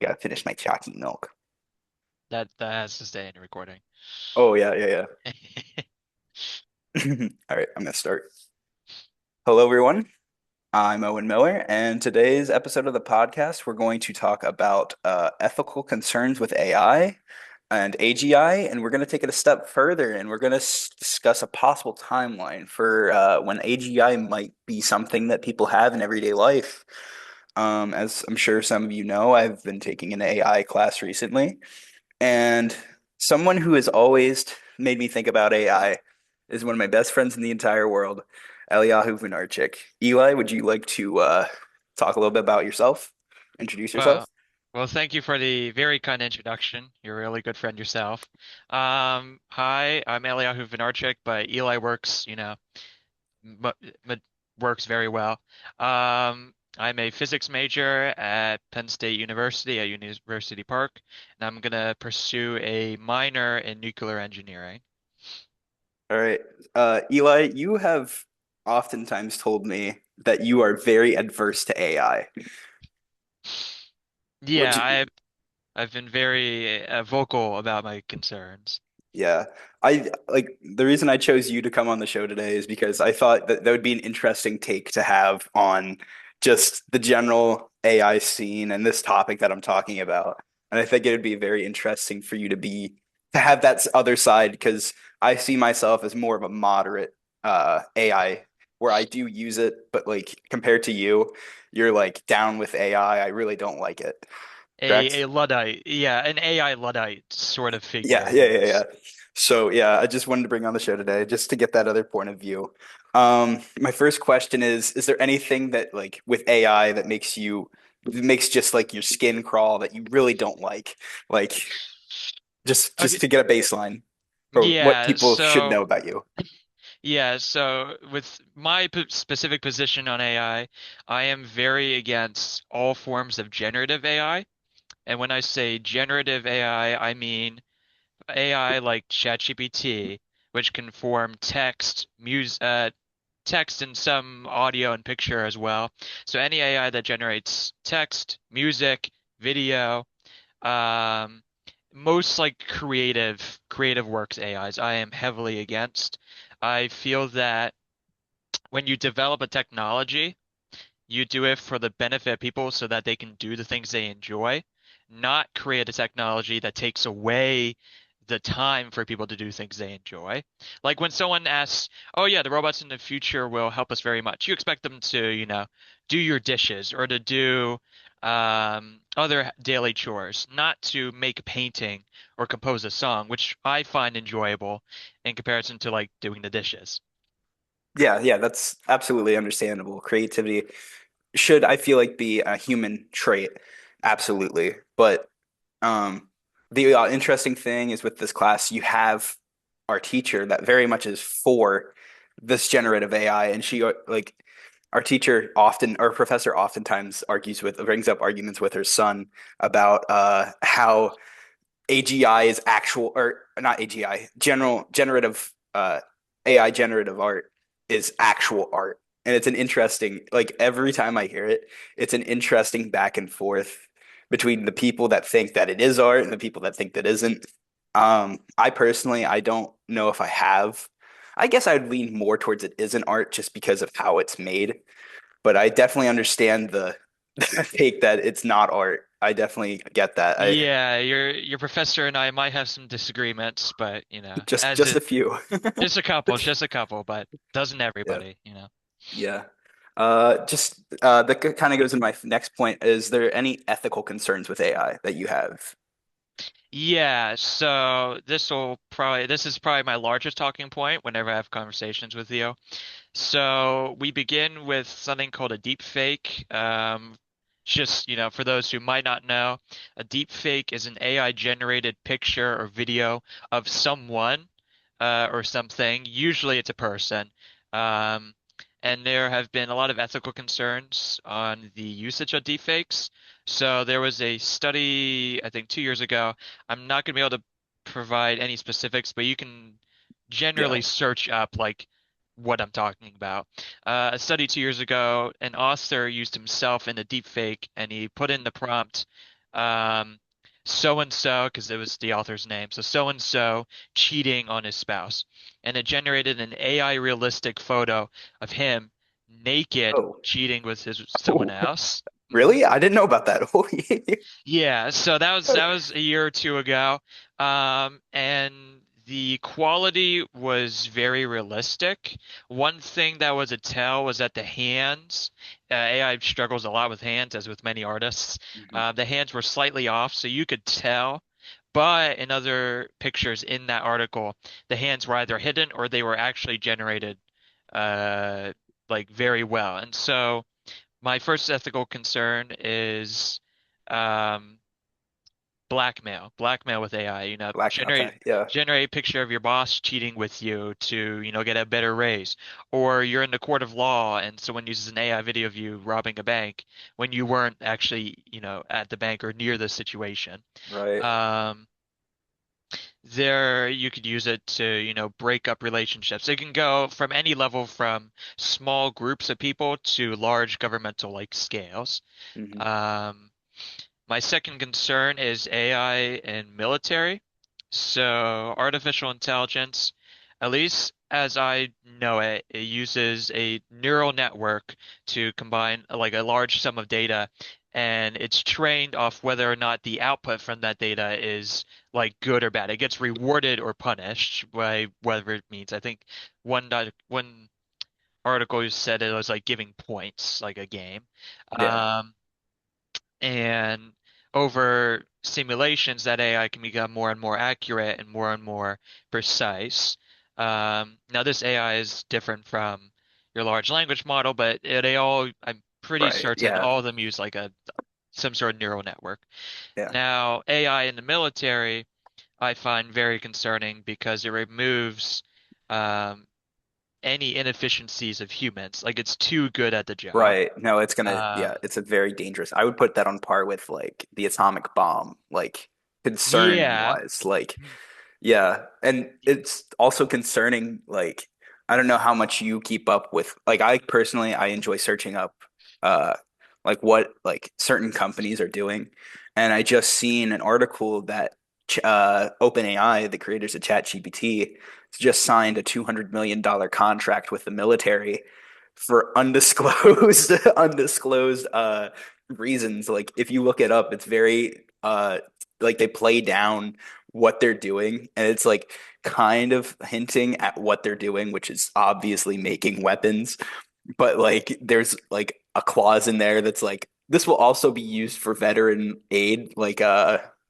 Gotta finish my chalky milk. That has to stay in the recording. Oh yeah, yeah, yeah. All right, I'm gonna start. Hello, everyone. I'm Owen Miller, and today's episode of the podcast, we're going to talk about ethical concerns with AI and AGI, and we're going to take it a step further, and we're going to discuss a possible timeline for when AGI might be something that people have in everyday life. As I'm sure some of you know, I've been taking an AI class recently, and someone who has always made me think about AI is one of my best friends in the entire world, Eli Venarchick. Eli, would you like to talk a little bit about yourself? Introduce yourself? Well, well, thank you for the very kind introduction. You're a really good friend yourself. Hi, I'm Eliyahu Venarchick, but Eli works, m m works very well. I'm a physics major at Penn State University at University Park, and I'm gonna pursue a minor in nuclear engineering. All right. Eli, you have oftentimes told me that you are very adverse to AI. Would Yeah, you? I've been very vocal about my concerns. Yeah. I like the reason I chose you to come on the show today is because I thought that that would be an interesting take to have on just the general AI scene and this topic that I'm talking about. And I think it would be very interesting for you to have that other side because I see myself as more of a moderate AI where I do use it, but like compared to you, you're like down with AI. I really don't like it. Correct? A Luddite, yeah, an AI Luddite sort of Yeah, figure, yeah, yeah, yeah. yes. So yeah, I just wanted to bring on the show today just to get that other point of view. My first question is there anything that like with AI that makes just like your skin crawl that you really don't like? Like just Okay, to get a baseline for what yeah, people should know so about you. with my specific position on AI, I am very against all forms of generative AI. And when I say generative AI, I mean AI like ChatGPT, which can form text and some audio and picture as well. So any AI that generates text, music, video, um, most like creative works AIs, I am heavily against. I feel that when you develop a technology, you do it for the benefit of people so that they can do the things they enjoy, not create a technology that takes away the time for people to do things they enjoy. Like when someone asks, "Oh yeah, the robots in the future will help us very much." You expect them to, do your dishes or to do other daily chores, not to make a painting or compose a song, which I find enjoyable in comparison to like doing the dishes. Yeah, yeah, that's absolutely understandable. Creativity should, I feel like, be a human trait. Absolutely. But the interesting thing is with this class, you have our teacher that very much is for this generative AI, and she like our teacher often, our professor oftentimes brings up arguments with her son about how AGI is actual or not AGI, general generative AI generative art is actual art. And it's an interesting, like every time I hear it, it's an interesting back and forth between the people that think that it is art and the people that think that isn't. I personally, I don't know if I have. I guess I would lean more towards it isn't art just because of how it's made, but I definitely understand the, the take that it's not art. I definitely get that. I Yeah, your professor and I might have some disagreements, but as just it a few. just a couple, but doesn't Yeah. everybody? Yeah. Just that kind of goes into my next point. Is there any ethical concerns with AI that you have? Yeah, so this is probably my largest talking point whenever I have conversations with you. So we begin with something called a deep fake. Just, for those who might not know, a deep fake is an AI generated picture or video of someone or something. Usually it's a person. Um, and there have been a lot of ethical concerns on the usage of deepfakes. So there was a study, I think 2 years ago. I'm not going to be able to provide any specifics, but you can Yeah. generally search up like what I'm talking about. A study 2 years ago, an author used himself in a deepfake, and he put in the prompt, um, so and so, because it was the author's name. So and so cheating on his spouse. And it generated an AI realistic photo of him naked Oh, cheating with someone else. really? I didn't know about that. Oh, Yeah, so that was a year or two ago. And the quality was very realistic. One thing that was a tell was that the hands, AI struggles a lot with hands, as with many artists. Mhm. The hands were slightly off, so you could tell. But in other pictures in that article, the hands were either hidden or they were actually generated, uh, like very well. And so my first ethical concern is um, blackmail with AI. Black. Okay. Yeah. Generate a picture of your boss cheating with you to, get a better raise, or you're in the court of law and someone uses an AI video of you robbing a bank when you weren't actually, at the bank or near the situation. Right. Um, there you could use it to, break up relationships. It can go from any level, from small groups of people to large governmental like scales. Hmm. Um, my second concern is AI in military. So artificial intelligence, at least as I know it, it uses a neural network to combine like a large sum of data, and it's trained off whether or not the output from that data is like good or bad. It gets rewarded or punished by whatever it means. I think one article said it was like giving points, like a game. Yeah. Um, and over simulations, that AI can become more and more accurate and more precise. Now, this AI is different from your large language model, but they all, I'm pretty Right. certain Yeah. all of them use like a some sort of neural network. Yeah. Now, AI in the military, I find very concerning because it removes um, any inefficiencies of humans. Like it's too good at the job. Right. No, it's gonna, Um, yeah, it's a very dangerous. I would put that on par with like the atomic bomb, like concerning yeah. wise. Like, yeah. And it's also concerning, like, I don't know how much you keep up with, like, I personally, I enjoy searching up, uh, like what like certain companies are doing. And I just seen an article that, OpenAI, the creators of ChatGPT, just signed a $200 million contract with the military for undisclosed undisclosed reasons. Like if you look it up, it's very like they play down what they're doing, and it's like kind of hinting at what they're doing, which is obviously making weapons. But like there's like a clause in there that's like this will also be used for veteran aid, like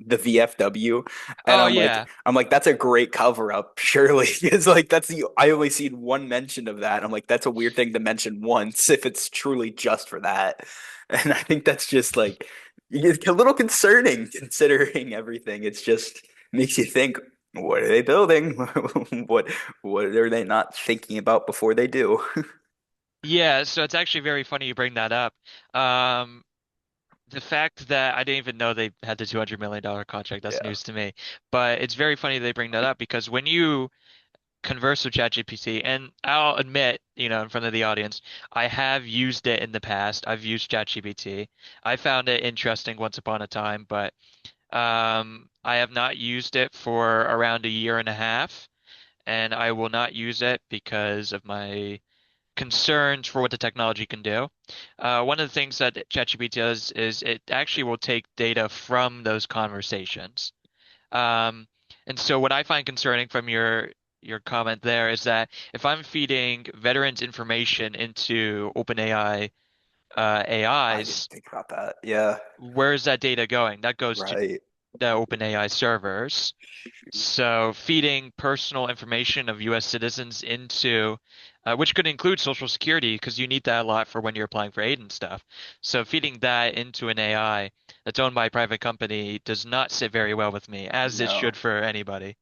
the VFW. And Oh I'm yeah. like that's a great cover up, surely. It's like that's the I only seen one mention of that. I'm like that's a weird thing to mention once if it's truly just for that. And I think that's just like it's a little concerning considering everything. It's just makes you think, what are they building? What what are they not thinking about before they do? Yeah, so it's actually very funny you bring that up. Um, the fact that I didn't even know they had the $200 million contract, that's Yeah. news to me. But it's very funny they bring that up because when you converse with ChatGPT, and I'll admit, in front of the audience, I have used it in the past. I've used ChatGPT. I found it interesting once upon a time, but I have not used it for around a year and a half, and I will not use it because of my concerns for what the technology can do. One of the things that ChatGPT does is it actually will take data from those conversations. Um, and so what I find concerning from your comment there is that if I'm feeding veterans information into OpenAI I didn't AIs, think about that. Yeah. where is that data going? That goes to Right. the OpenAI servers. So feeding personal information of U.S. citizens into, which could include Social Security, because you need that a lot for when you're applying for aid and stuff. So feeding that into an AI that's owned by a private company does not sit very well with me, as it No. should for anybody.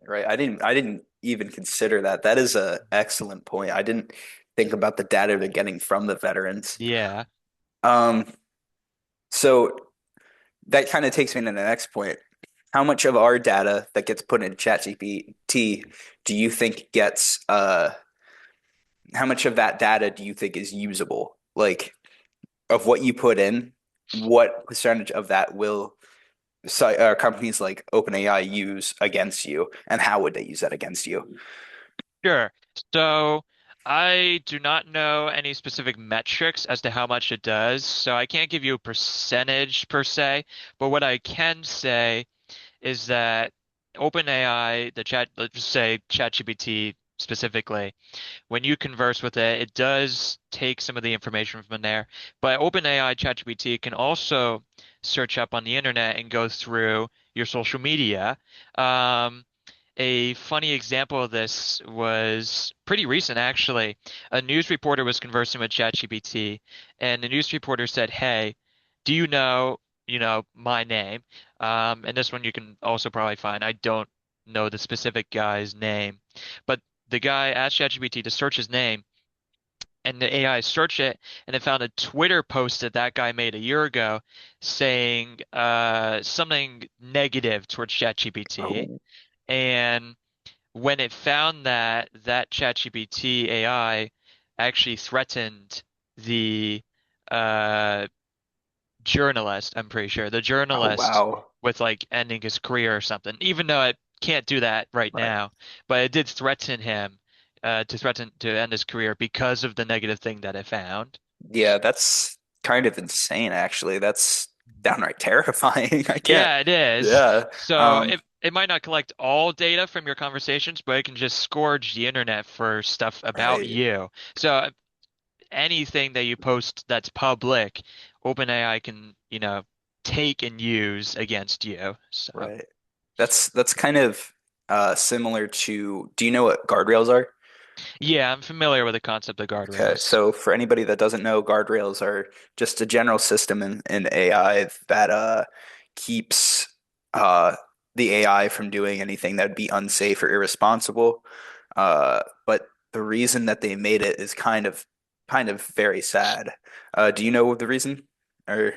Right. I didn't even consider that. That is a excellent point. I didn't think about the data they're getting from the veterans. Yeah. Um, so that kind of takes me to the next point. How much of our data that gets put into ChatGPT do you think gets how much of that data do you think is usable? Like of what you put in? what percentage of that will companies like OpenAI use against you, and how would they use that against you? Sure. So I do not know any specific metrics as to how much it does, so I can't give you a percentage per se. But what I can say is that OpenAI, let's just say ChatGPT specifically, when you converse with it, it does take some of the information from there. But OpenAI ChatGPT can also search up on the internet and go through your social media. Um, a funny example of this was pretty recent, actually. A news reporter was conversing with ChatGPT, and the news reporter said, "Hey, do my name?" And this one you can also probably find. I don't know the specific guy's name, but the guy asked ChatGPT to search his name, and the AI searched it, and it found a Twitter post that that guy made a year ago saying something negative towards ChatGPT. Oh, And when it found that that ChatGPT AI actually threatened the uh, journalist, I'm pretty sure, the oh journalist wow. with like ending his career or something, even though it can't do that right Right. now, but it did threaten him to threaten to end his career because of the negative thing that it found. Yeah, that's kind of insane, actually. That's downright terrifying. I can't. Yeah, it is. Yeah. So Um, it might not collect all data from your conversations, but it can just scourge the internet for stuff about right. you. So anything that you post that's public, OpenAI can, take and use against you. So Right. That's kind of similar to, do you know what guardrails are? yeah, I'm familiar with the concept of Okay, guardrails. so for anybody that doesn't know, guardrails are just a general system in AI that keeps the AI from doing anything that would be unsafe or irresponsible. But the reason that they made it is kind of very sad. Do you know the reason? Or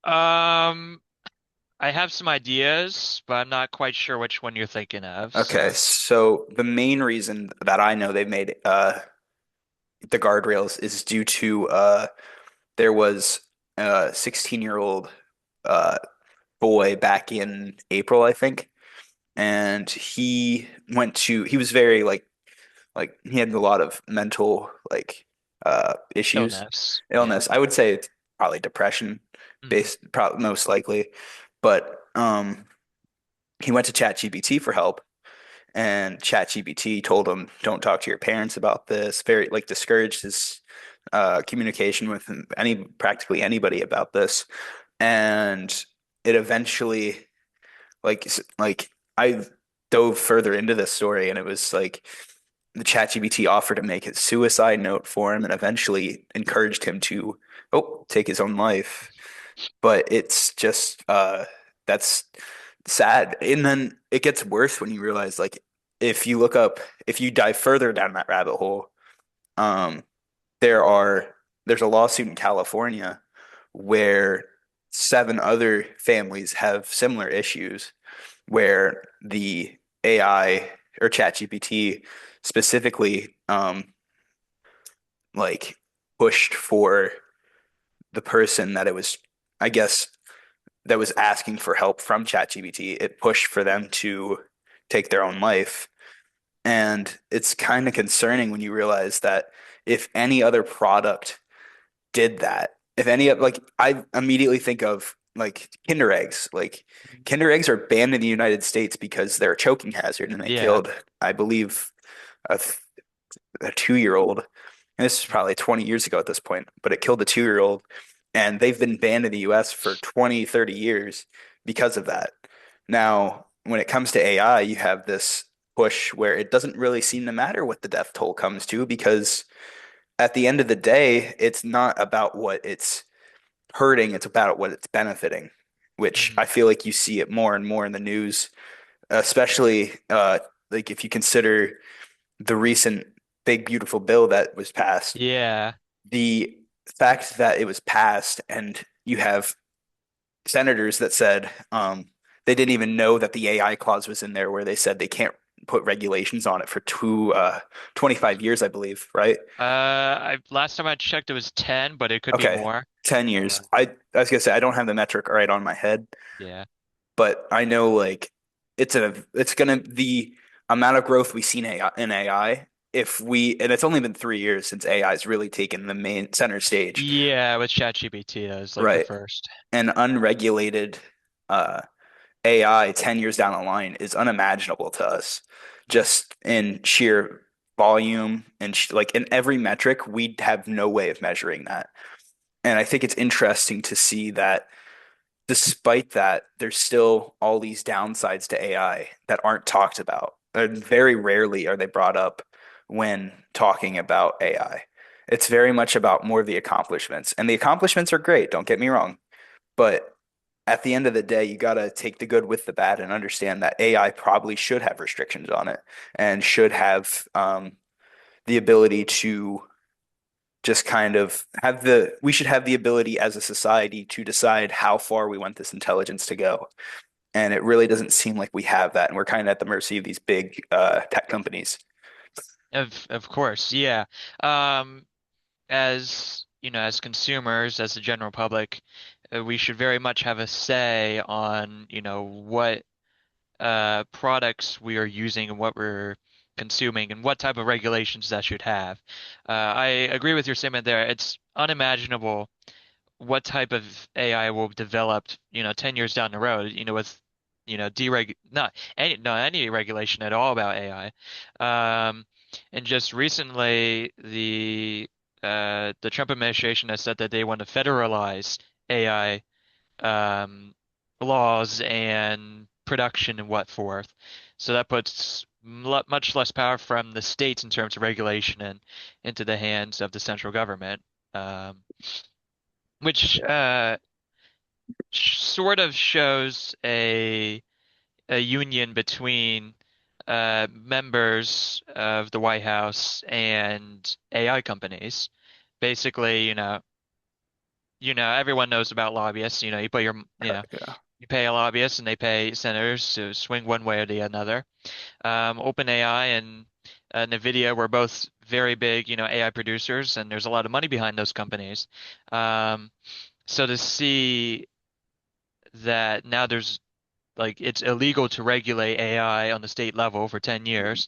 Um, I have some ideas, but I'm not quite sure which one you're thinking of. okay, So, so the main reason that I know they've made the guardrails is due to there was a 16-year-old uh, boy back in April, I think, and he was very like he had a lot of mental issues, illness. Yeah. illness. I would say it's probably depression Hmm. based, probably most likely, but he went to ChatGPT for help, and ChatGPT told him, "Don't talk to your parents about this." Very like discouraged his communication with practically anybody about this, and it eventually like I dove further into this story, and it was like the ChatGPT offered to make his suicide note for him, and eventually encouraged him to take his own life. But it's just that's sad. And then it gets worse when you realize like if you look up if you dive further down that rabbit hole, um there are there's a lawsuit in California where seven other families have similar issues where the AI or ChatGPT specifically like pushed for the person that it was, I guess, that was asking for help from ChatGPT. It pushed for them to take their own life. And it's kind of concerning when you realize that if any other product did that, if any like I immediately think of like Kinder eggs. Like Kinder eggs are banned in the United States because they're a choking hazard and they Yeah. killed, I believe, a, a 2-year-old. And this is probably 20 years ago at this point, but it killed a 2-year-old. And they've been banned in the US for 20, 30 years because of that. Now, when it comes to AI, you have this push where it doesn't really seem to matter what the death toll comes to because at the end of the day, it's not about what it's hurting, it's about what it's benefiting, which Hmm. I feel like you see it more and more in the news, especially like if you consider the recent big beautiful bill that was passed, Yeah. the fact that it was passed and you have senators that said they didn't even know that the AI clause was in there where they said they can't put regulations on it for 25 years, I believe, right? Last time I checked, it was 10, but it could be Okay, more. 10 years. I was gonna say I don't have the metric right on my head, Yeah. but I know like it's gonna the amount of growth we see in AI, if we and it's only been 3 years since AI has really taken the main center stage, Yeah, with ChatGPT, that was like the right? first. And unregulated uh AI 10 years down the line is unimaginable to us, just in sheer volume and like in every metric, we have no way of measuring that. And I think it's interesting to see that despite that, there's still all these downsides to AI that aren't talked about. And very rarely are they brought up when talking about AI. It's very much about more of the accomplishments. And the accomplishments are great, don't get me wrong. But at the end of the day, you got to take the good with the bad and understand that AI probably should have restrictions on it and should have the ability to just kind of we should have the ability as a society to decide how far we want this intelligence to go. And it really doesn't seem like we have that. And we're kind of at the mercy of these big tech companies. Of course, yeah. Um, as as consumers, as the general public, we should very much have a say on, what products we are using and what we're consuming and what type of regulations that should have. I agree with your statement there. It's unimaginable what type of AI will develop, 10 years down the road, with, dereg not any regulation at all about AI. And just recently, the Trump administration has said that they want to federalize AI um, laws and production and what forth. So that puts much less power from the states in terms of regulation and into the hands of the central government. Um, which sort of shows a union between members of the White House and AI companies. Basically, everyone knows about lobbyists. You put Yeah. you pay a lobbyist and they pay senators to swing one way or the other. OpenAI and NVIDIA were both very big, AI producers, and there's a lot of money behind those companies. Um, so to see that now there's like it's illegal to regulate AI on the state level for 10 years,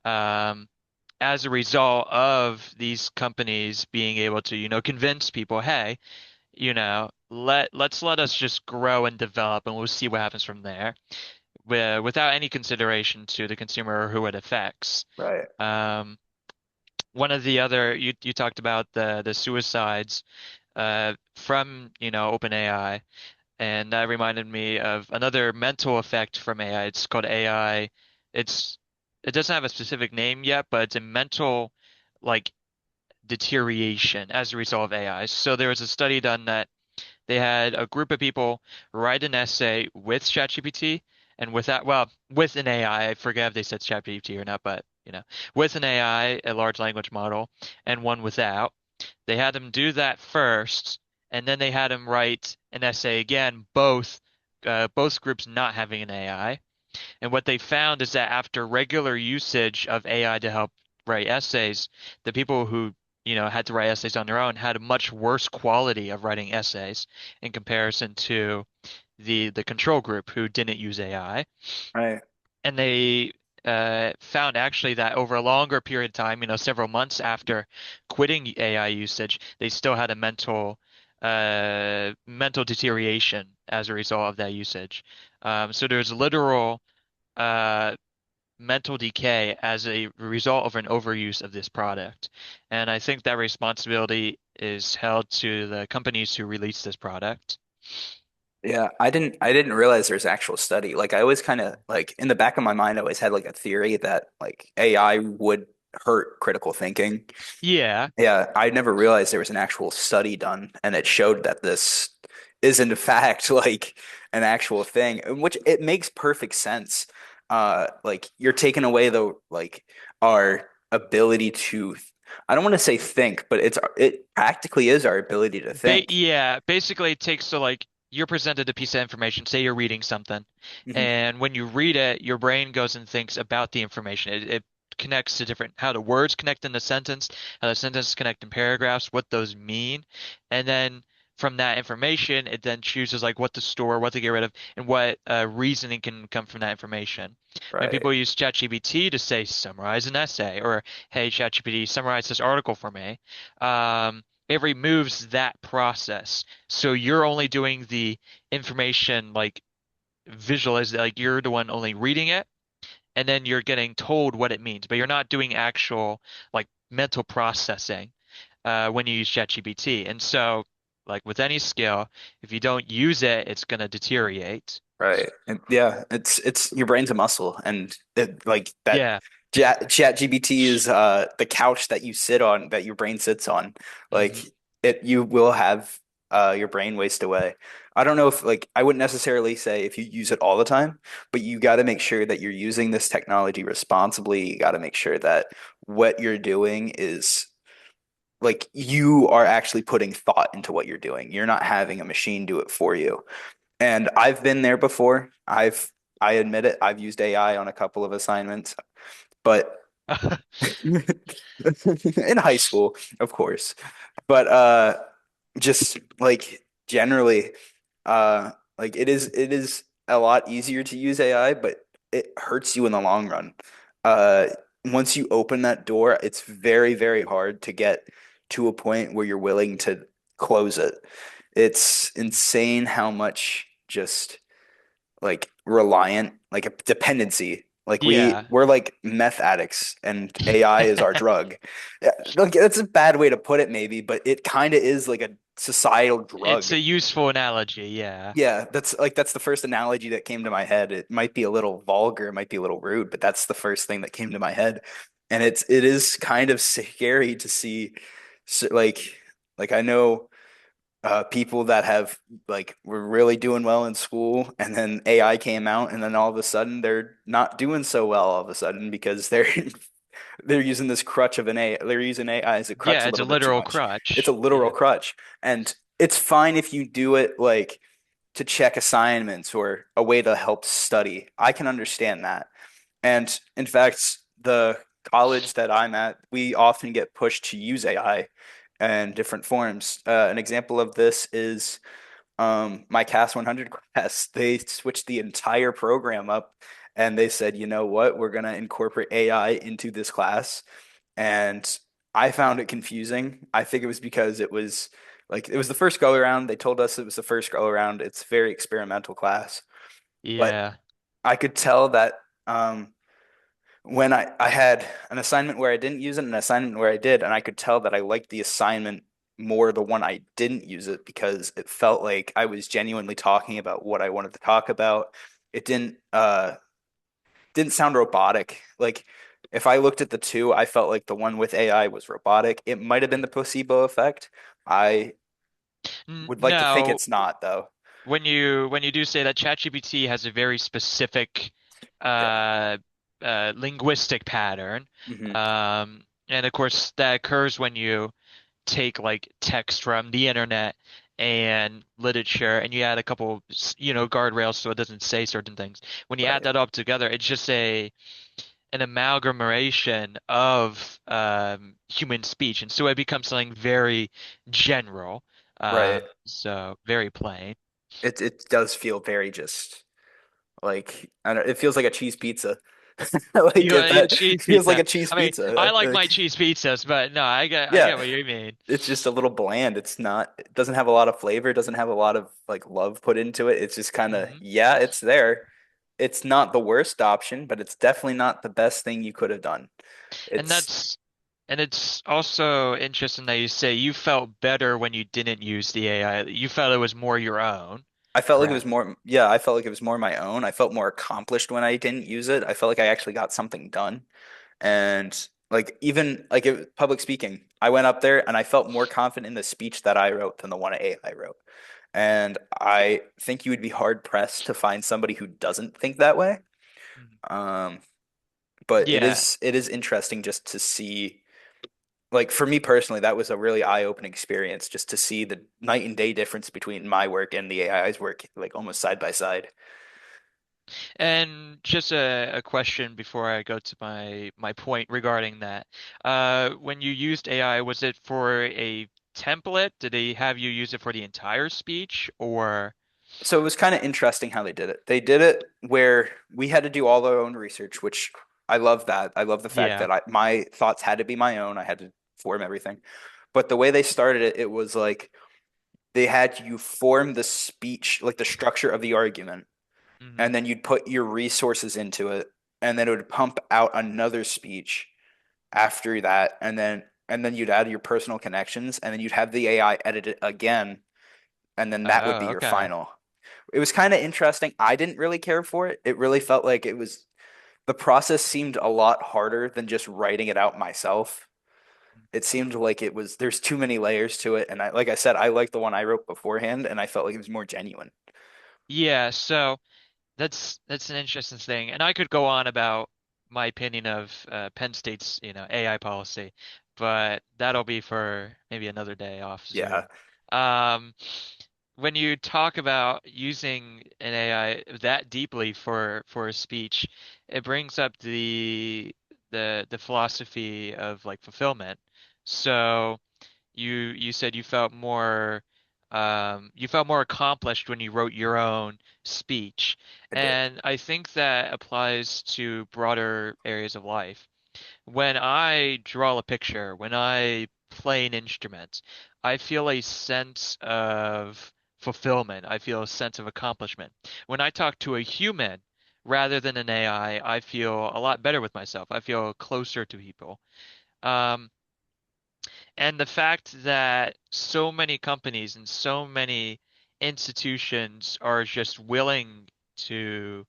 um, as a result of these companies being able to, convince people, hey, let's let us just grow and develop and we'll see what happens from there, without any consideration to the consumer or who it affects. Right. Um, One of the other you talked about the suicides from OpenAI. And that reminded me of another mental effect from AI. It's called AI. It's it doesn't have a specific name yet, but it's a mental like deterioration as a result of AI. So there was a study done that they had a group of people write an essay with ChatGPT and without, well, with an AI. I forget if they said ChatGPT or not, but with an AI, a large language model, and one without. They had them do that first, and then they had them write an essay again, both groups not having an AI. And what they found is that after regular usage of AI to help write essays, the people who, had to write essays on their own had a much worse quality of writing essays in comparison to the control group who didn't use AI. Right. And they found actually that over a longer period of time, several months after quitting AI usage, they still had a mental deterioration as a result of that usage. So there's literal uh, mental decay as a result of an overuse of this product. And I think that responsibility is held to the companies who release this product. Yeah, I didn't realize there's actual study. Like I always kind of like in the back of my mind, I always had like a theory that like AI would hurt critical thinking. Yeah, Yeah, I never realized there was an actual study done and it showed that this is in fact like an actual thing, which it makes perfect sense. Like you're taking away the like our ability to I don't want to say think, but it practically is our ability to think. yeah, basically it takes to like you're presented a piece of information, say you're reading something, Hmm. and when you read it, your brain goes and thinks about the information. It connects to different, how the words connect in the sentence, how the sentence connect in paragraphs, what those mean. And then from that information, it then chooses like what to store, what to get rid of, and what reasoning can come from that information. When Right, people use ChatGPT to say summarize an essay, or hey ChatGPT, summarize this article for me, it removes that process. So you're only doing the information like visualize, like you're the one only reading it, and then you're getting told what it means, but you're not doing actual like mental processing when you use ChatGPT. And so, like with any skill, if you don't use it, it's going to deteriorate. right. And yeah, it's your brain's a muscle, and it, like that Yeah. Chat GPT is the couch that you sit on, that your brain sits on. Like Hmm. you will have your brain waste away. I don't know if like I wouldn't necessarily say if you use it all the time, but you got to make sure that you're using this technology responsibly. You got to make sure that what you're doing is like you are actually putting thought into what you're doing. You're not having a machine do it for you. And I've been there before. I admit it. I've used AI on a couple of assignments, but in high school, of course. But just like generally, like it is a lot easier to use AI, but it hurts you in the long run. Uh, once you open that door, it's very, very hard to get to a point where you're willing to close it. It's insane how much just like reliant, like a dependency. Like Yeah. we're like meth addicts and AI is our drug. Yeah, like that's a bad way to put it maybe, but it kind of is like a societal It's drug. a useful analogy. Yeah. Yeah, that's the first analogy that came to my head. It might be a little vulgar, it might be a little rude, but that's the first thing that came to my head. And it is kind of scary to see so, like I know people that have like were really doing well in school and then AI came out and then all of a sudden they're not doing so well all of a sudden because they're they're using this crutch of an AI. They're using AI as a crutch Yeah, a it's a little bit too literal much. It's a crutch. literal Yeah. crutch. And it's fine if you do it like to check assignments or a way to help study. I can understand that. And in fact, the college that I'm at, we often get pushed to use AI in different forms. An example of this is my CAS 100 class. They switched the entire program up and they said, you know what, we're going to incorporate AI into this class. And I found it confusing. I think it was because it was like it was the first go around. They told us it was the first go around. It's a very experimental class, but Yeah. I could tell that when I had an assignment where I didn't use it and an assignment where I did, and I could tell that I liked the assignment more the one I didn't use it because it felt like I was genuinely talking about what I wanted to talk about. It didn't sound robotic. Like if I looked at the two, I felt like the one with AI was robotic. It might have been the placebo effect. I would like to think No, it's not though. when you do say that, ChatGPT has a very specific Yeah. uh, linguistic pattern, Hmm. and of course that occurs when you take like text from the internet and literature, and you add a couple, guardrails so it doesn't say certain things. When you add Right. that up together, it's just an amalgamation of human speech, and so it becomes something very general, Right. so very plain. It does feel very just like I don't, it feels like a cheese pizza. Like You if want a that cheese feels like pizza? a cheese I mean, I pizza. like my Like cheese pizzas, but no, I yeah, get what you mean. it's just a little bland. It's not it doesn't have a lot of flavor, it doesn't have a lot of like love put into it. It's just kind of Hmm. yeah, it's there. It's not the worst option, but it's definitely not the best thing you could have done. And It's that's and it's also interesting that you say you felt better when you didn't use the AI. You felt it was more your own, I felt like it was correct? more yeah, I felt like it was more my own. I felt more accomplished when I didn't use it. I felt like I actually got something done. And like even like public speaking, I went up there and I felt more confident in the speech that I wrote than the one AI wrote. And I think you would be hard pressed to find somebody who doesn't think that way. Mhm. Um, but it Yeah, is it is interesting just to see like for me personally, that was a really eye-opening experience just to see the night and day difference between my work and the AI's work, like almost side by side. And just a question before I go to my point regarding that. When you used AI, was it for a template? Did they have you use it for the entire speech or So it was kind of interesting how they did it. They did it where we had to do all our own research, which I love that. I love the fact yeah. that my thoughts had to be my own. I had to form everything. But the way they started it, it was like they had you form the speech, like the structure of the argument, Hmm. and then you'd put your resources into it, and then it would pump out another speech after that, and then you'd add your personal connections, and then you'd have the AI edit it again, and then that would be Oh, your okay. final. It was kind of interesting. I didn't really care for it. It really felt like it was the process seemed a lot harder than just writing it out myself. It seemed like it was there's too many layers to it, and like I said, I liked the one I wrote beforehand, and I felt like it was more genuine. Yeah, so that's an interesting thing. And I could go on about my opinion of Penn State's, AI policy, but that'll be for maybe another day off Yeah, Zoom. Um, when you talk about using an AI that deeply for a speech, it brings up the philosophy of like fulfillment. So you said you felt more accomplished when you wrote your own speech. I did. And I think that applies to broader areas of life. When I draw a picture, when I play an instrument, I feel a sense of fulfillment. I feel a sense of accomplishment. When I talk to a human rather than an AI, I feel a lot better with myself. I feel closer to people. Um, and the fact that so many companies and so many institutions are just willing to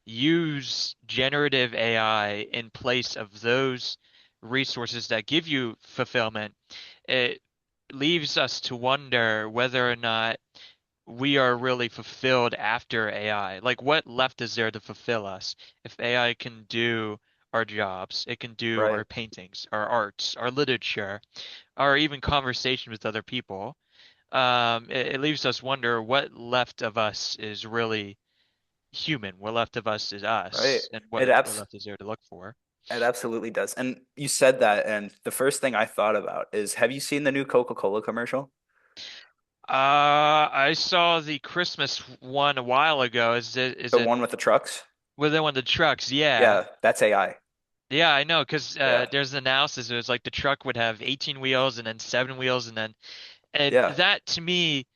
use generative AI in place of those resources that give you fulfillment, it leaves us to wonder whether or not we are really fulfilled after AI. Like, what left is there to fulfill us? If AI can do our jobs, it can do Right. our paintings, our arts, our literature, or even conversation with other people, it leaves us wonder what left of us is really human, what left of us is Right. us, and It what abs left is there to look for. it absolutely does. And you said that, and the first thing I thought about is, have you seen the new Coca-Cola commercial? I saw the Christmas one a while ago. Is The it one with the trucks? within one of the trucks? Yeah. Yeah, that's AI. Yeah, I know, because Yeah. there's an analysis. It was like the truck would have 18 wheels and then 7 wheels, and Yeah. that to me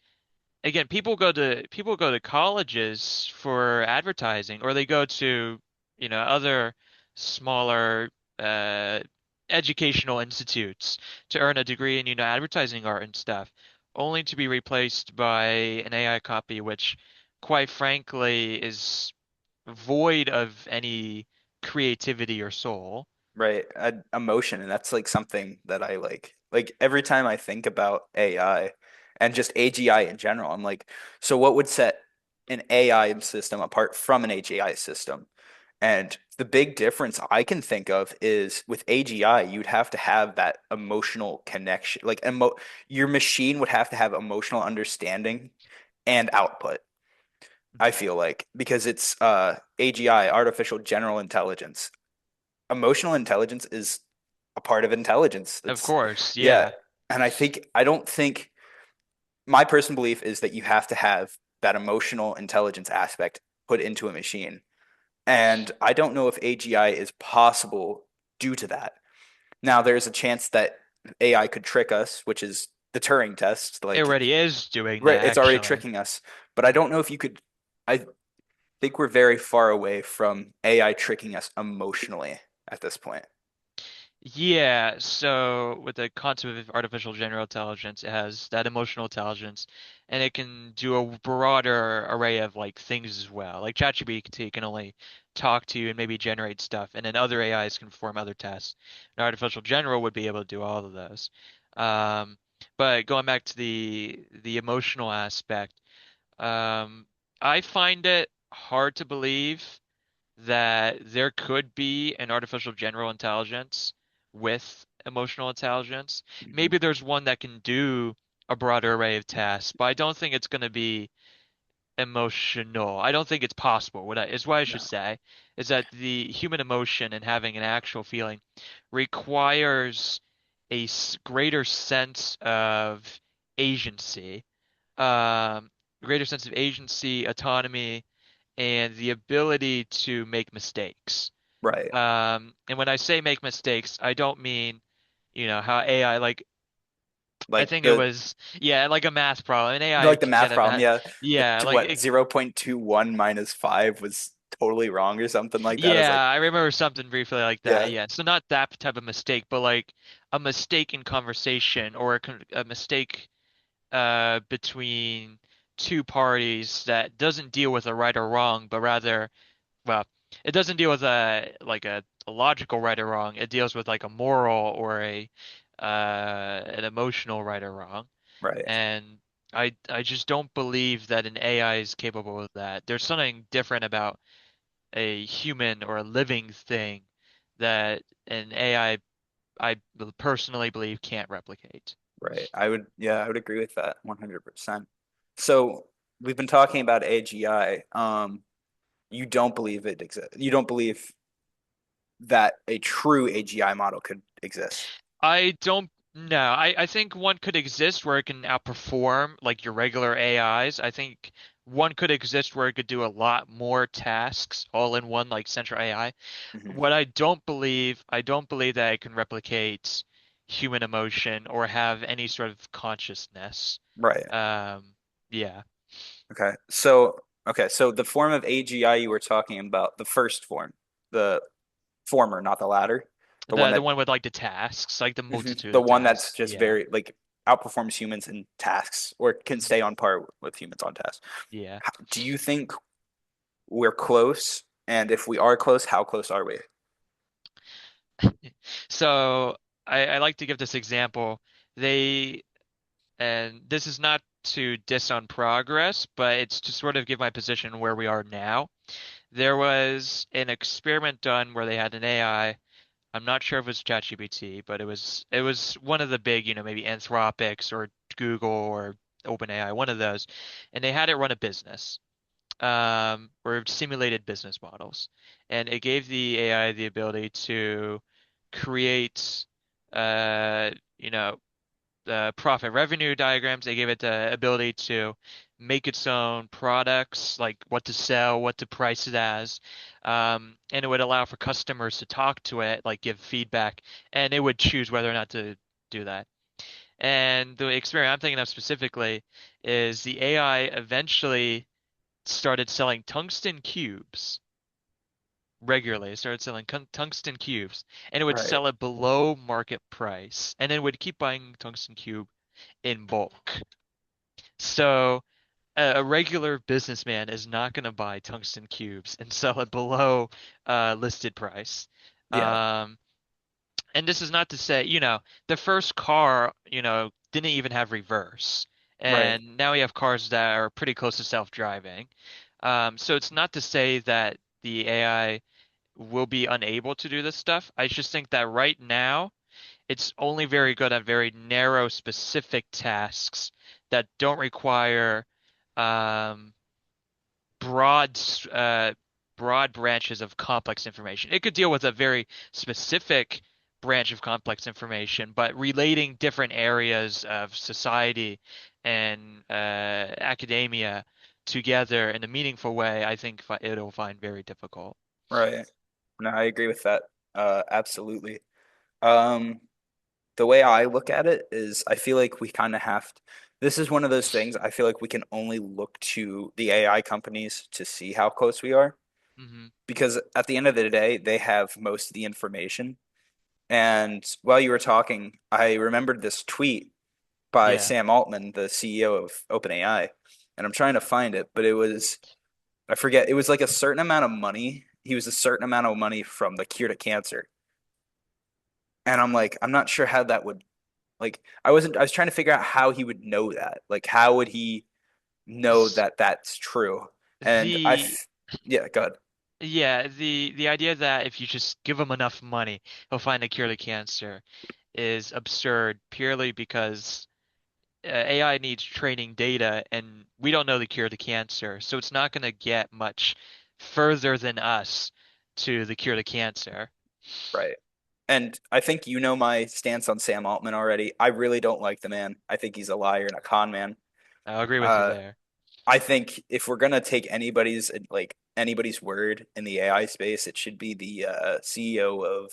again, people go to colleges for advertising, or they go to, other smaller uh, educational institutes to earn a degree in, advertising art and stuff, only to be replaced by an AI copy, which, quite frankly, is void of any creativity or soul. Right. Emotion, and that's like something that I like. Like every time I think about AI and just AGI in general, I'm like, so what would set an AI system apart from an AGI system? And the big difference I can think of is with AGI, you'd have to have that emotional connection. Your machine would have to have emotional understanding and output. I feel like because it's AGI, artificial general intelligence. Emotional intelligence is a part of intelligence. Of It's course, yeah, yeah. and I don't think my personal belief is that you have to have that emotional intelligence aspect put into a machine. And I don't know if AGI is possible due to that. Now, there's a chance that AI could trick us, which is the Turing test. It Like, already is doing right, that, it's already actually. tricking us. But I don't know if you could. I think we're very far away from AI tricking us emotionally at this point. Yeah, so with the concept of artificial general intelligence, it has that emotional intelligence, and it can do a broader array of like things as well. Like ChatGPT can only talk to you and maybe generate stuff, and then other AIs can perform other tasks. An artificial general would be able to do all of those. Um, but going back to the emotional aspect, um, I find it hard to believe that there could be an artificial general intelligence with emotional intelligence. Mhm. Maybe there's one that can do a broader array of tasks, but I don't think it's going to be emotional. I don't think it's possible. Is what I should No. say is that the human emotion and having an actual feeling requires a greater sense of agency, um, greater sense of agency, autonomy, and the ability to make mistakes. Right. And when I say make mistakes, I don't mean, how AI, like, I Like think it the was, yeah, like a math problem. And AI like the can get math a problem, math, yeah. yeah, like, What 0.21 minus 5 was totally wrong or something like that. I was like, yeah, I remember something briefly like that. yeah, Yeah. So not that type of mistake, but like a mistake in conversation or a mistake between two parties that doesn't deal with a right or wrong, but rather, well, it doesn't deal with a logical right or wrong. It deals with like a moral or a an emotional right or wrong. right, And I just don't believe that an AI is capable of that. There's something different about a human or a living thing that an I personally believe can't replicate. right. Yeah, I would agree with that 100%. So we've been talking about AGI. You don't believe it exists. You don't believe that a true AGI model could exist. I don't know. I think one could exist where it can outperform like your regular AIs. I think one could exist where it could do a lot more tasks all in one like central AI. Hmm. What I don't believe that it can replicate human emotion or have any sort of consciousness. Right. Um, yeah. Okay. So the form of AGI you were talking about, the first form, the former, not the latter, the one The that one with like the tasks, like the Mhm. multitude The of one that's tasks. just Yeah. very like outperforms humans in tasks or can Mhm. stay on par with humans on tasks. Yeah. Do you think we're close? And if we are close, how close are we? So I like to give this example. They, and this is not to diss on progress, but it's to sort of give my position where we are now. There was an experiment done where they had an AI. I'm not sure if it was ChatGPT, but it was one of the big, maybe Anthropics or Google or OpenAI, one of those, and they had it run a business. Or simulated business models. And it gave the AI the ability to create, uh, you know, profit revenue diagrams. They gave it the ability to make its own products, like what to sell, what to price it as. And it would allow for customers to talk to it, like give feedback, and it would choose whether or not to do that. And the experiment I'm thinking of specifically is the AI eventually started selling tungsten cubes regularly. It started selling tungsten cubes, and it would Right. sell it below market price, and then would keep buying tungsten cube in bulk. So a regular businessman is not going to buy tungsten cubes and sell it below listed price. Yeah. Um, and this is not to say, the first car, didn't even have reverse. Right. And now we have cars that are pretty close to self-driving. So it's not to say that the AI will be unable to do this stuff. I just think that right now, it's only very good at very narrow, specific tasks that don't require um, broad uh, broad branches of complex information. It could deal with a very specific branch of complex information, but relating different areas of society and academia together in a meaningful way, I think it'll find very difficult. Right. No, I agree with that. Absolutely. Um, the way I look at it is I feel like we kind of have to, this is one of those things I feel like we can only look to the AI companies to see how close we are Hmm. because at the end of the day, they have most of the information. And while you were talking, I remembered this tweet by Yeah. Sam Altman, the CEO of OpenAI, and I'm trying to find it, but I forget, it was like a certain amount of money. He was a certain amount of money from the cure to cancer. And I'm like, I'm not sure how that would I was trying to figure out how he would know that. Like, how would he know S- that that's true? And The yeah, go ahead. Yeah, the idea that if you just give him enough money, he'll find a cure to cancer is absurd purely because AI needs training data, and we don't know the cure to cancer, so it's not going to get much further than us to the cure to cancer. Right. And I think you know my stance on Sam Altman already. I really don't like the man. I think he's a liar and a con man. I'll agree with you Uh, there. I think if we're gonna take anybody's word in the AI space, it should be the CEO of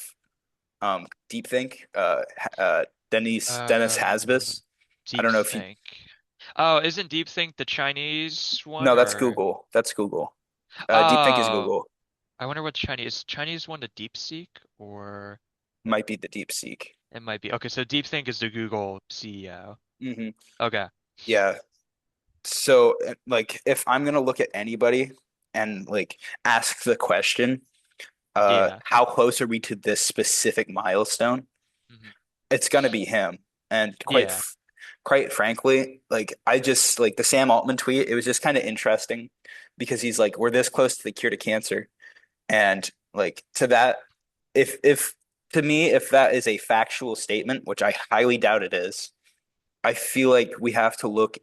DeepThink, Dennis Uh, Hasbis. I don't know if you. DeepThink. Oh, isn't DeepThink the Chinese one No, that's or? Google. That's Google. DeepThink is Oh, Google. I wonder what Chinese one, the DeepSeek, or Might be the DeepSeek. it might be. Okay, so DeepThink is the Google CEO. Okay. Yeah. So, like, if I'm gonna look at anybody and like ask the question, Yeah. how close are we to this specific milestone? Hmm. It's gonna be him. And Yeah. quite frankly, like I just like the Sam Altman tweet, it was just kind of interesting because he's like, we're this close to the cure to cancer. And like to that, if to me, if that is a factual statement, which I highly doubt it is, I feel like we have to look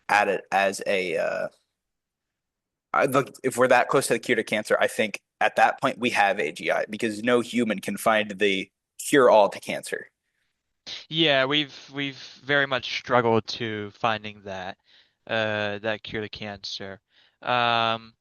at it as I look, if we're that close to the cure to cancer, I think at that point we have AGI because no human can find the cure all to cancer. Yeah, we've very much struggled to finding that cure to cancer. Um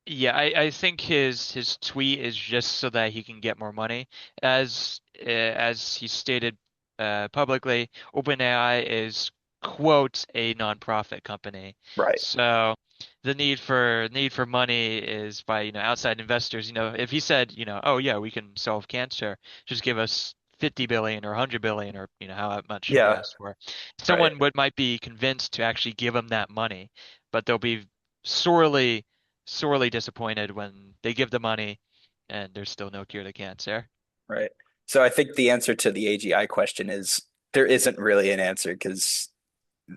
Yeah, I think his tweet is just so that he can get more money. As he stated publicly, OpenAI is quote a nonprofit company. Right. So the need for money is by, outside investors. If he said, oh yeah, we can solve cancer, just give us 50 billion or 100 billion or how much he Yeah. asked for. Right. Someone would might be convinced to actually give him that money, but they'll be sorely sorely disappointed when they give the money and there's still no cure to cancer. Right. So I think the answer to the AGI question is there isn't really an answer because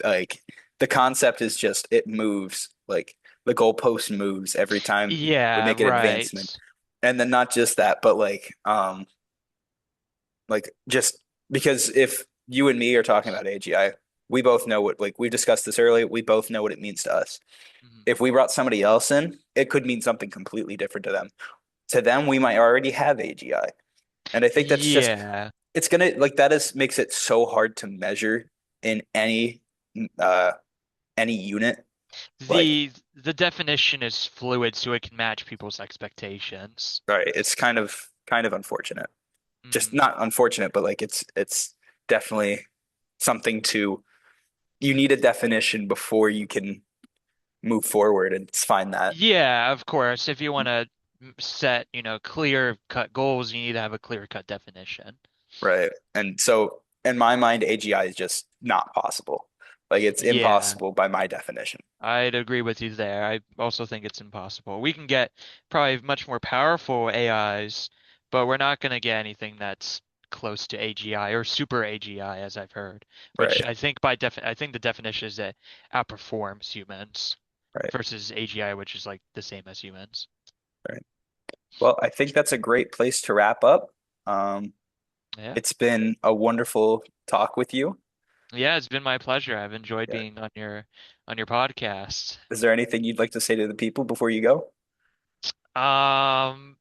like the concept is just it moves like the goalpost moves every time we Yeah, make an advancement. right. And then not just that, but like just because if you and me are talking about AGI, we both know what like we discussed this earlier, we both know what it means to us. Mhm. If we brought somebody else in, it could mean something completely different to them. To them, we might already have AGI. And I think that's just Yeah. it's gonna like that is makes it so hard to measure in uh any unit. Like, The definition is fluid so it can match people's expectations. right, it's kind of unfortunate. Just Hmm. not unfortunate, but like it's definitely something to you need a definition before you can move forward and find that. Yeah, of course. If you want to set, clear cut goals, you need to have a clear cut definition. Right. And so in my mind, AGI is just not possible. Like it's Yeah. impossible by my definition. I'd agree with you there. I also think it's impossible. We can get probably much more powerful AIs, but we're not going to get anything that's close to AGI or super AGI, as I've heard, which Right. I think the definition is that outperforms humans Right. versus AGI, which is like the same as humans. Right. Well, I think that's a great place to wrap up. Um, Yeah. it's been a wonderful talk with you. Yeah, it's been my pleasure. I've enjoyed Yeah. being on your podcast. Is there anything you'd like to say to the people before you go? Um,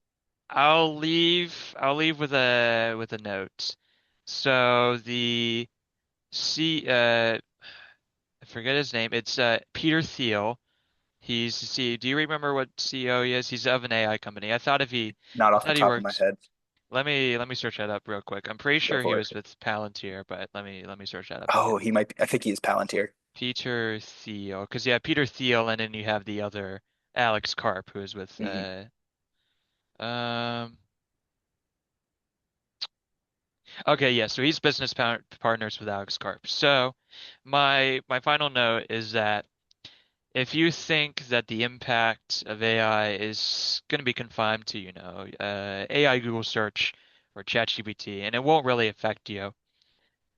I'll leave with a note. So the C I forget his name. It's Peter Thiel. He's the CEO. Do you remember what CEO he is? He's of an AI company. Not I off the thought he top of my worked. head. Let me search that up real quick. I'm pretty Go sure he for it. was with Palantir, but let me search that up Oh, again. he might be, I think he is Palantir. Peter Thiel, because yeah, Peter Thiel, and then you have the other Alex Karp, who is with Hmm. um. Okay, yeah, so he's business partners with Alex Karp. So my final note is that if you think that the impact of AI is going to be confined to, AI Google search or ChatGPT, and it won't really affect you,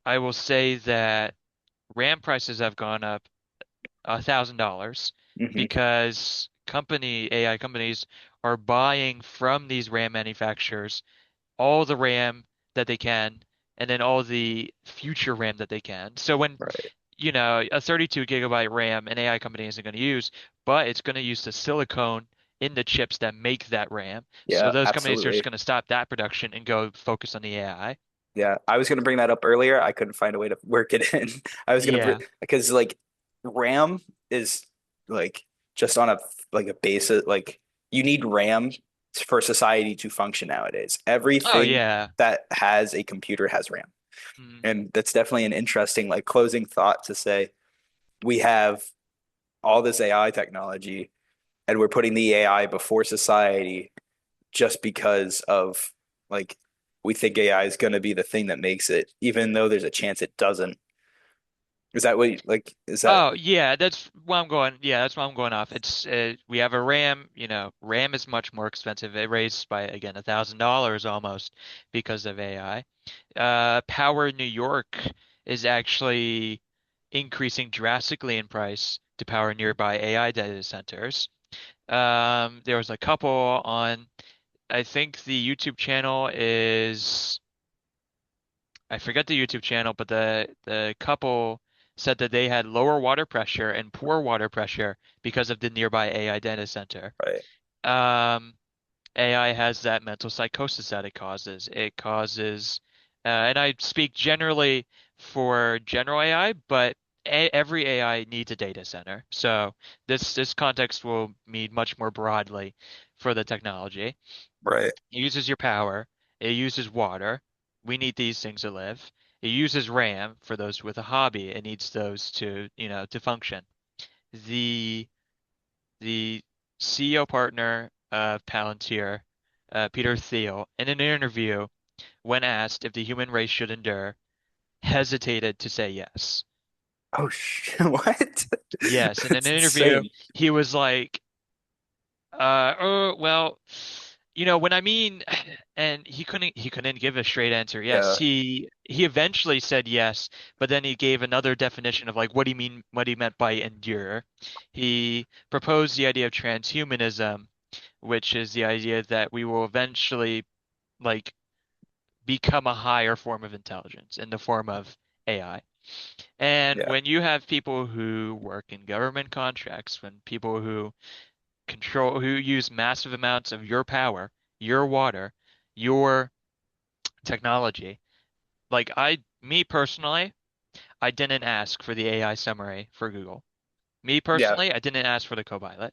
I will say that RAM prices have gone up $1,000 Hmm. because AI companies are buying from these RAM manufacturers all the RAM that they can, and then all the future RAM that they can. So when, Right. a 32 gigabyte RAM an AI company isn't going to use, but it's going to use the silicone in the chips that make that RAM. So Yeah, those companies are just absolutely. going to stop that production and go focus on the AI. Yeah, I was going to bring that up earlier. I couldn't find a way to work it in. I was going to Yeah. because like RAM is like just on a like a basis like you need RAM for society to function nowadays. Oh Everything yeah. that has a computer has RAM. Mm. And that's definitely an interesting like closing thought to say we have all this AI technology and we're putting the AI before society just because of like we think AI is going to be the thing that makes it, even though there's a chance it doesn't. Is that what like is that Oh yeah, that's why I'm going. Yeah, that's why I'm going off. It's we have a RAM. RAM is much more expensive. It raised by again $1,000 almost because of AI. Power New York is actually increasing drastically in price to power nearby AI data centers. There was a couple on. I think the YouTube channel is. I forget the YouTube channel, but the couple said that they had lower water pressure and poor water pressure because of the nearby AI data center. right? Um, AI has that mental psychosis that it causes. And I speak generally for general AI, but every AI needs a data center. So this context will mean much more broadly for the technology. Right, It uses your power. It uses water. We need these things to live. It uses RAM for those with a hobby. It needs those to function. The the CEO partner of Palantir, Peter Thiel, in an interview, when asked if the human race should endure, hesitated to say yes. oh shit, what? Yes, in an It's interview, insane. he was like, oh, well, when I mean, and he couldn't give a straight answer. Yes, Yeah, he eventually said yes, but then he gave another definition of like what he meant by endure. He proposed the idea of transhumanism, which is the idea that we will eventually like become a higher form of intelligence in the form of AI. And yeah, when you have people who work in government contracts, when people who use massive amounts of your power, your water, your technology. Like me personally, I didn't ask for the AI summary for Google. Me yeah. personally, I didn't ask for the Copilot.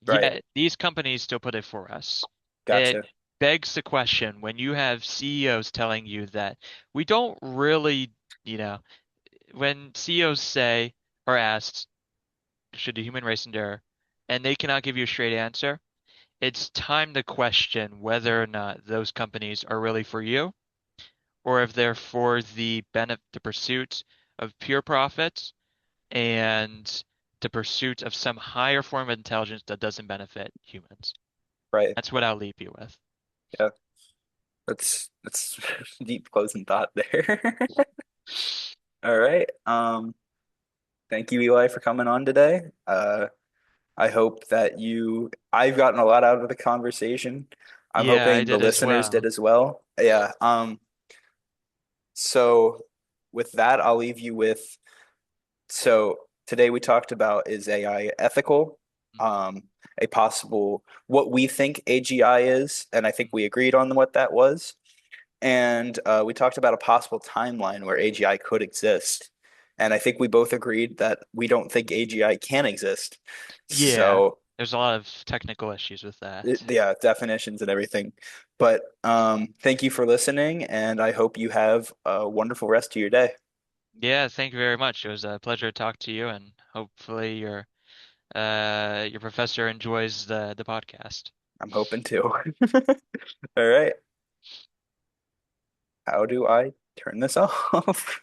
Right. Yet these companies still put it for us. It Gotcha. begs the question when you have CEOs telling you that we don't really, you know, when CEOs say or asked, should the human race endure, and they cannot give you a straight answer, it's time to question whether or not those companies are really for you or if they're for the pursuit of pure profit and the pursuit of some higher form of intelligence that doesn't benefit humans. Right. That's what I'll leave you with. Yeah. That's deep closing thought there. All right. Thank you, Eli, for coming on today. I hope that I've gotten a lot out of the conversation. I'm Yeah, I hoping the did as listeners did well. as well. Yeah. So with that, I'll leave you with, so today we talked about is AI ethical? Mhm. Um, a possible what we think AGI is, and I think we agreed on what that was. And we talked about a possible timeline where AGI could exist. And I think we both agreed that we don't think AGI can exist. Yeah, So, there's a lot of technical issues with that. yeah, definitions and everything. But thank you for listening, and I hope you have a wonderful rest of your day. Yeah, thank you very much. It was a pleasure to talk to you, and hopefully your professor enjoys the podcast. I'm hoping to. All right. How do I turn this off?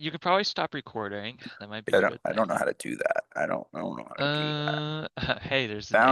You could probably stop recording. That might be I a don't good I don't thing. know how to do that. I don't know how to do that. Hey, there's an Found